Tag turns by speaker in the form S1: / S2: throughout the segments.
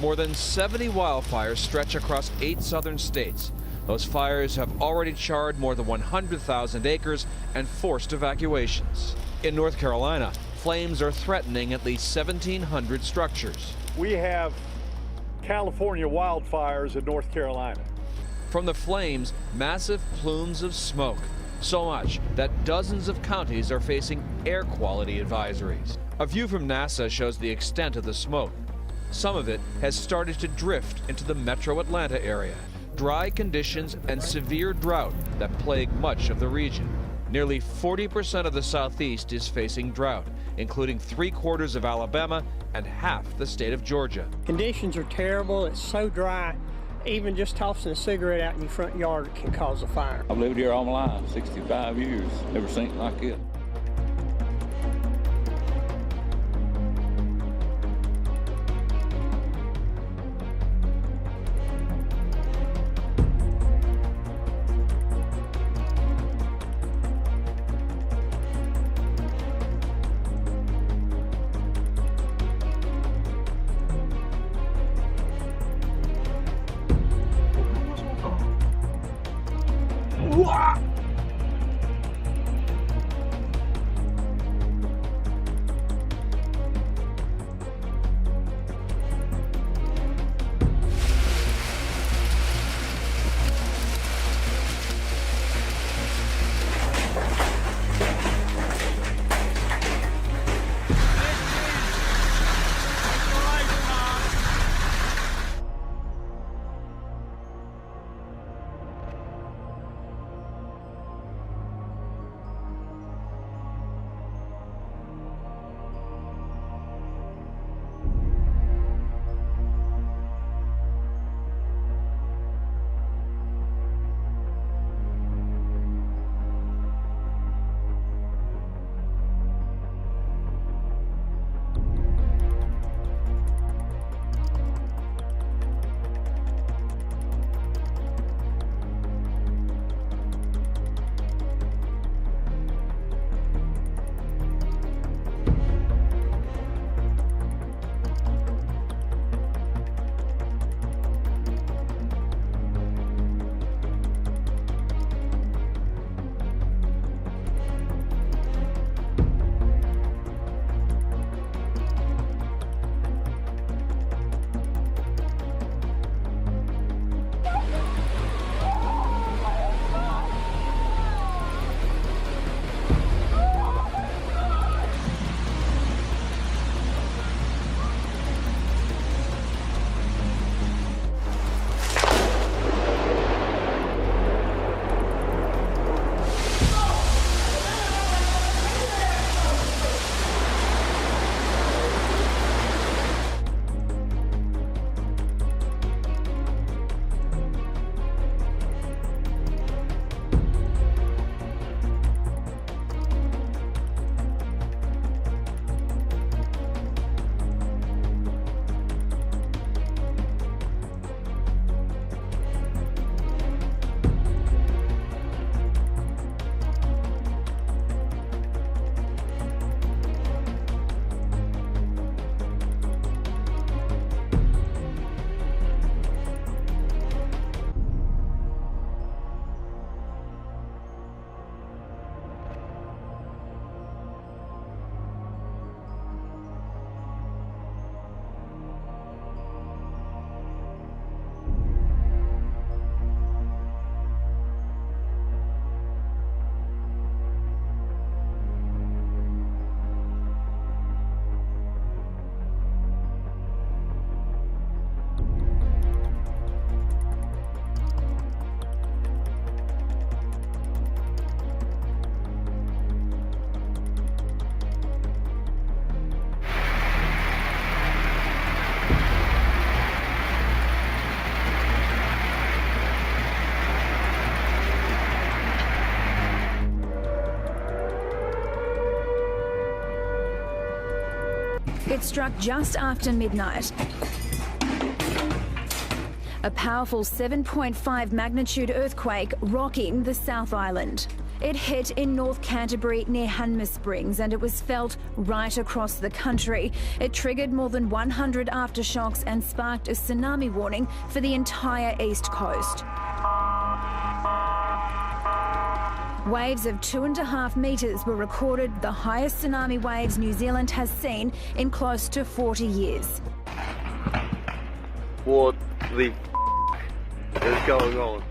S1: More than 70 wildfires stretch across 8 southern states. Those fires have already charred more than 100,000 acres and forced evacuations. In North Carolina, flames are threatening at least 1,700 structures.
S2: We have California wildfires in North Carolina.
S1: From the flames, massive plumes of smoke. So much that dozens of counties are facing air quality advisories. A view from NASA shows the extent of the smoke. Some of it has started to drift into the metro Atlanta area. Dry conditions and severe drought that plague much of the region. Nearly 40% of the Southeast is facing drought, including 3/4 of Alabama and half the state of Georgia.
S3: Conditions are terrible. It's so dry. Even just tossing a cigarette out in your front yard can cause a fire.
S4: I've lived here all my life, 65 years. Never seen it like it.
S5: It struck just after midnight. A powerful 7.5 magnitude earthquake rocking the South Island. It hit in North Canterbury near Hanmer Springs, and it was felt right across the country. It triggered more than 100 aftershocks and sparked a tsunami warning for the entire east coast. Waves of 2.5 metres were recorded, the highest tsunami waves New Zealand has seen in close to 40 years.
S6: What the is going on?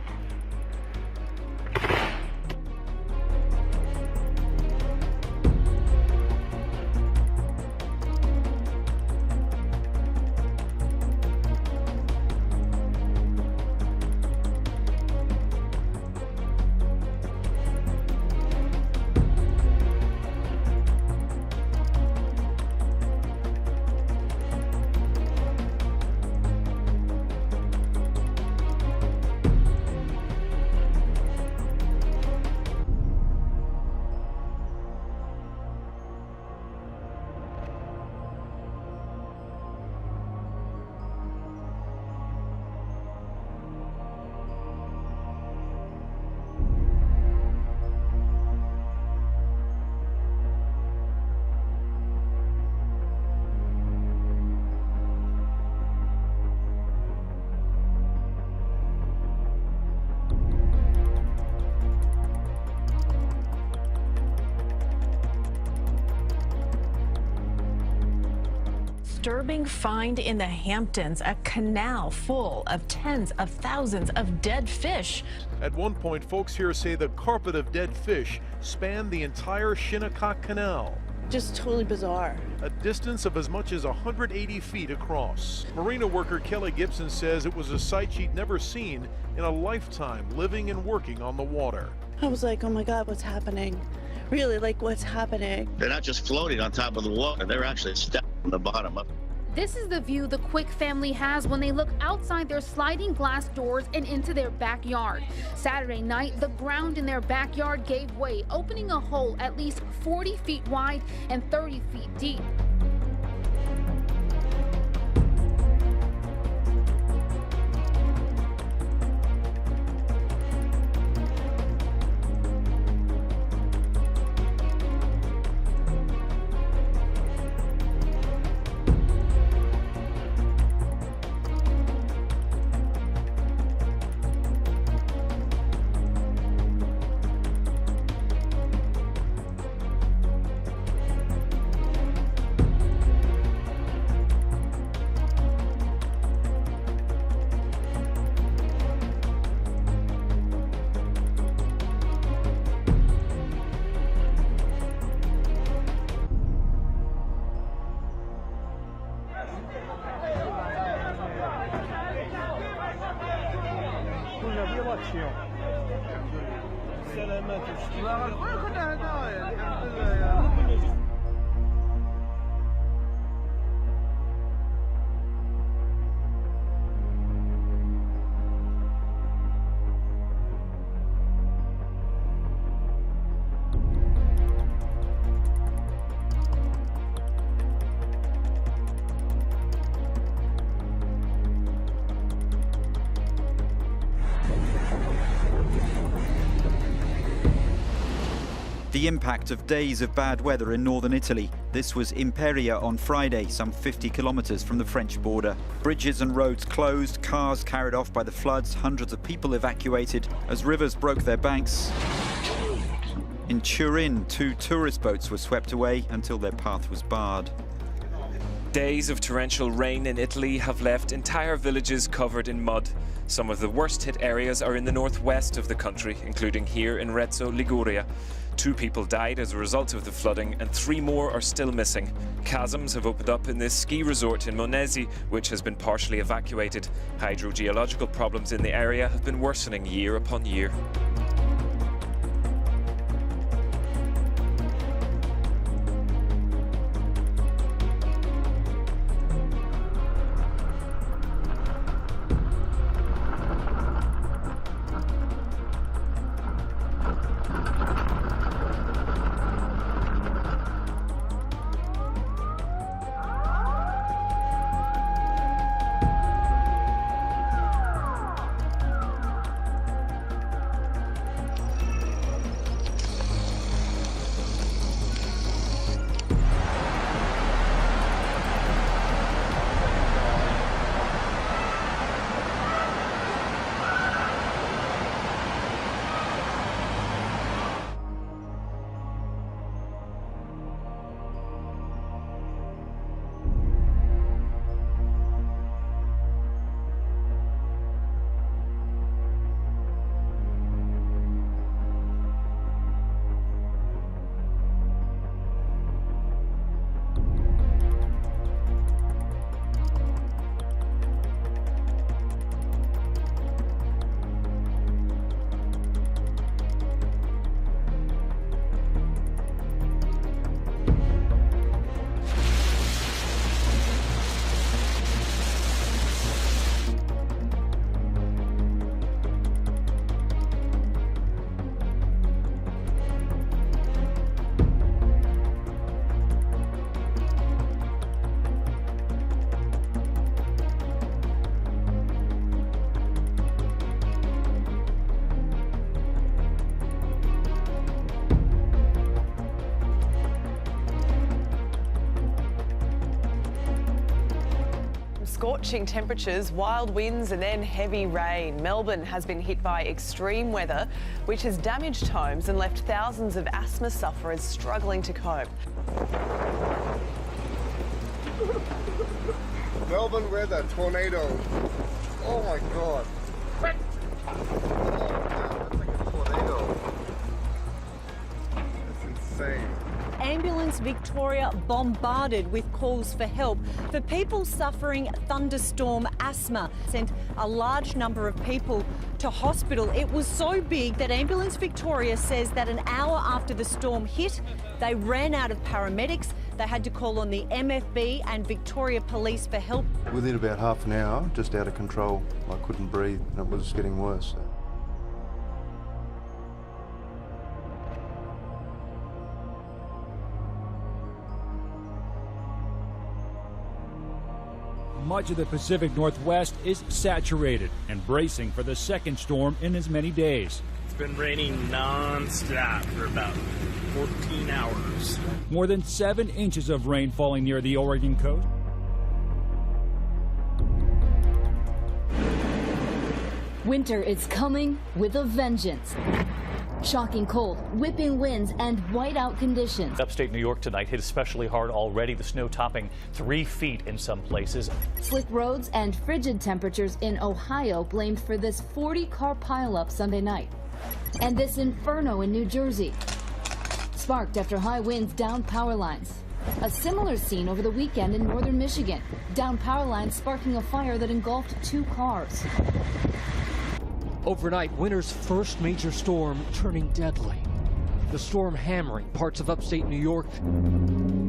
S7: Disturbing find in the Hamptons, a canal full of tens of thousands of dead fish.
S8: At one point, folks here say the carpet of dead fish spanned the entire Shinnecock Canal.
S9: Just totally bizarre.
S8: A distance of as much as 180 feet across. Marina worker Kelly Gibson says it was a sight she'd never seen in a lifetime living and working on the water.
S9: I was like, oh my God, what's happening? Really, like, what's happening?
S10: They're not just floating on top of the water, they're actually stepping from the bottom up.
S11: This is the view the Quick family has when they look outside their sliding glass doors and into their backyard. Saturday night, the ground in their backyard gave way, opening a hole at least 40 feet wide and 30 feet deep.
S12: The impact of days of bad weather in northern Italy. This was Imperia on Friday, some 50 kilometers from the French border. Bridges and roads closed, cars carried off by the floods, hundreds of people evacuated as rivers broke their banks. In Turin, 2 tourist boats were swept away until their path was barred.
S13: Days of torrential rain in Italy have left entire villages covered in mud. Some of the worst hit areas are in the northwest of the country, including here in Rezzo, Liguria. 2 people died as a result of the flooding and 3 more are still missing. Chasms have opened up in this ski resort in Monesi, which has been partially evacuated. Hydrogeological problems in the area have been worsening year upon year.
S14: Scorching temperatures, wild winds and then heavy rain. Melbourne has been hit by extreme weather, which has damaged homes and left thousands of asthma sufferers struggling to cope.
S6: Melbourne weather, tornado. Oh my God. Insane.
S15: Ambulance Victoria bombarded with calls for help for people suffering thunderstorm asthma. Sent a large number of people to hospital. It was so big that Ambulance Victoria says that an hour after the storm hit, they ran out of paramedics. They had to call on the MFB and Victoria Police for help.
S16: Within about half an hour, just out of control. I couldn't breathe and it was getting worse.
S17: Much of the Pacific Northwest is saturated and bracing for the second storm in as many days.
S18: It's been raining non-stop for about 14 hours.
S17: More than 7 inches of rain falling near the Oregon coast.
S19: Winter is coming with a vengeance. Shocking cold, whipping winds, and whiteout conditions.
S20: Upstate New York tonight hit especially hard already, the snow topping 3 feet in some places.
S19: Slick roads and frigid temperatures in Ohio blamed for this 40-car pileup Sunday night. And this inferno in New Jersey, sparked after high winds downed power lines. A similar scene over the weekend in northern Michigan. Downed power lines sparking a fire that engulfed 2 cars.
S21: Overnight, winter's first major storm turning deadly. The storm hammering parts of upstate New York,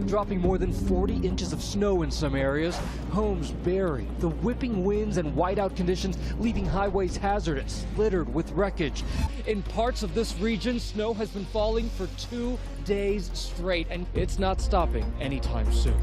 S21: dropping more than 40 inches of snow in some areas, homes buried, the whipping winds and whiteout conditions leaving highways hazardous, littered with wreckage. In parts of this region, snow has been falling for 2 days straight, and it's not stopping anytime soon.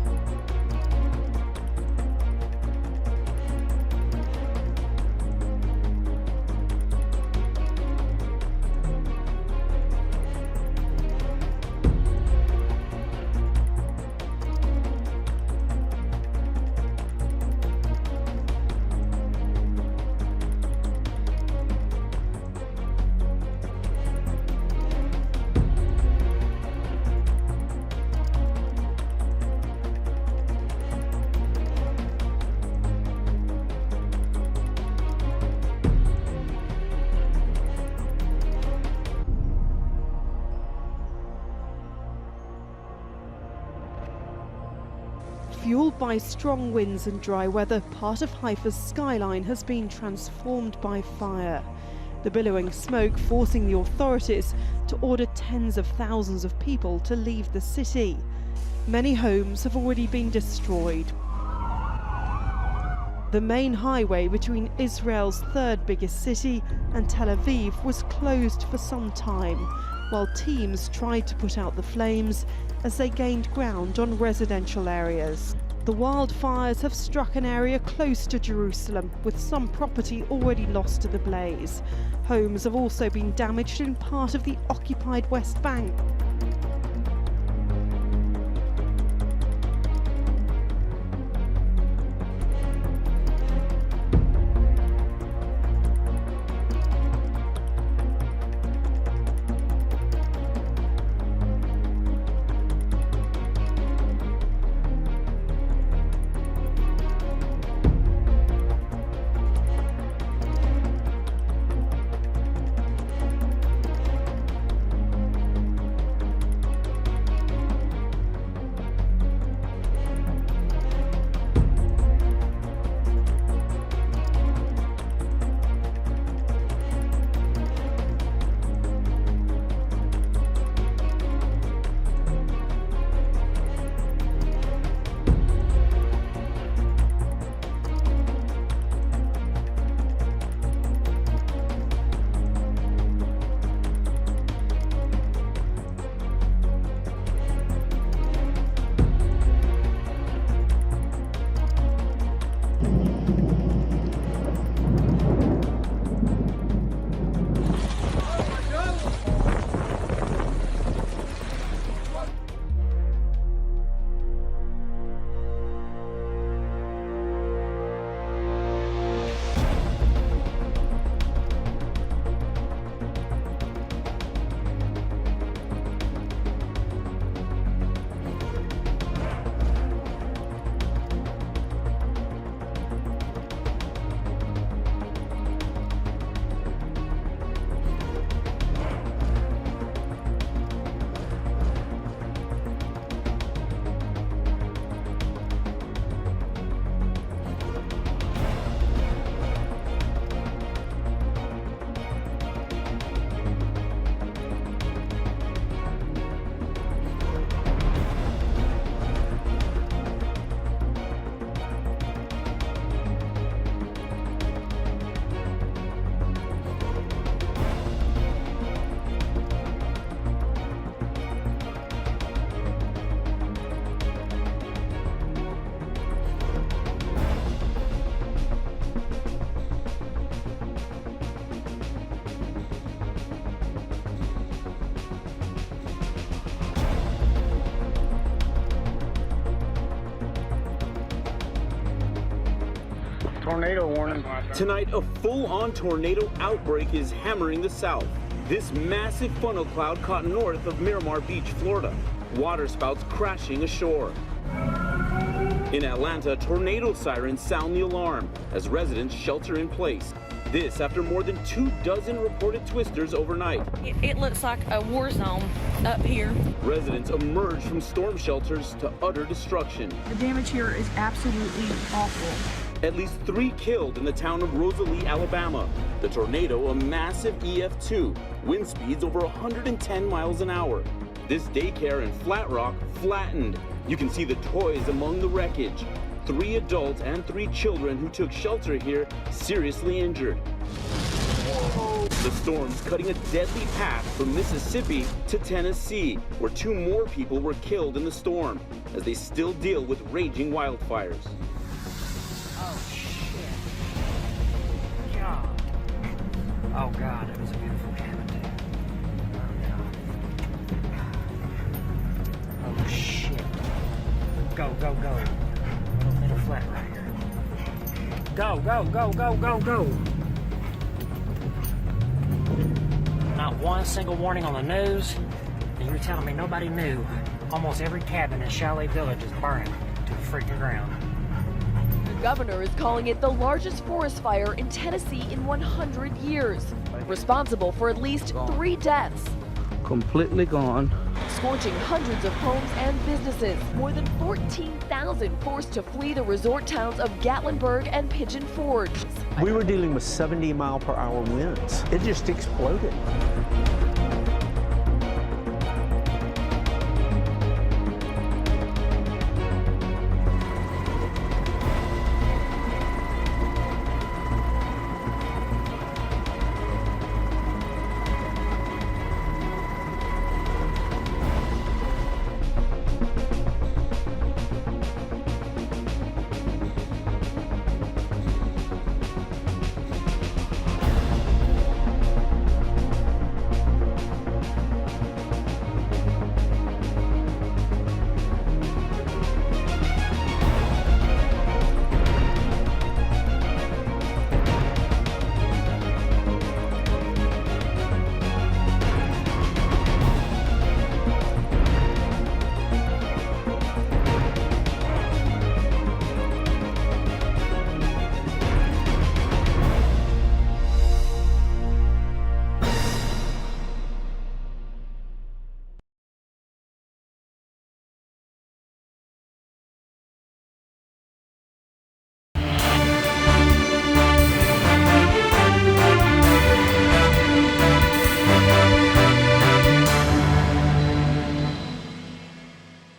S22: Fueled by strong winds and dry weather, part of Haifa's skyline has been transformed by fire. The billowing smoke forcing the authorities to order tens of thousands of people to leave the city. Many homes have already been destroyed. The main highway between Israel's third biggest city and Tel Aviv was closed for some time, while teams tried to put out the flames as they gained ground on residential areas. The wildfires have struck an area close to Jerusalem, with some property already lost to the blaze. Homes have also been damaged in part of the occupied West Bank.
S1: tornado warning.
S2: Tonight, a full-on tornado outbreak is hammering the south. This massive funnel cloud caught north of Miramar Beach, Florida. Water spouts crashing ashore. In Atlanta, tornado sirens sound the alarm as residents shelter in place. This after more than 24 reported twisters overnight.
S23: It looks like a war zone up here.
S2: Residents emerge from storm shelters to utter destruction.
S23: The damage here is absolutely awful.
S2: At least 3 killed in the town of Rosalie, Alabama. The tornado, a massive EF2, wind speeds over 110 miles an hour. This daycare in Flat Rock flattened. You can see the toys among the wreckage. 3 adults and 3 children who took shelter here seriously injured. The storm's cutting a deadly path from Mississippi to Tennessee, where 2 more people were killed in the storm as they still deal with raging wildfires.
S1: Oh, shit. God. Oh, God, it was a beautiful cabin, too. Oh, shit. Go, go, go. Little flat right here. Go, go, go, go, go, go. Not one single warning on the news, and you're telling me nobody knew almost every cabin in Chalet Village is burning to the freaking ground.
S24: The governor is calling it the largest forest fire in Tennessee in 100 years, responsible for at least 3 deaths.
S1: Completely gone.
S24: Scorching hundreds of homes and businesses. More than 14,000 forced to flee the resort towns of Gatlinburg and Pigeon Forge.
S25: We were dealing with 70-mile-per-hour winds. It just exploded.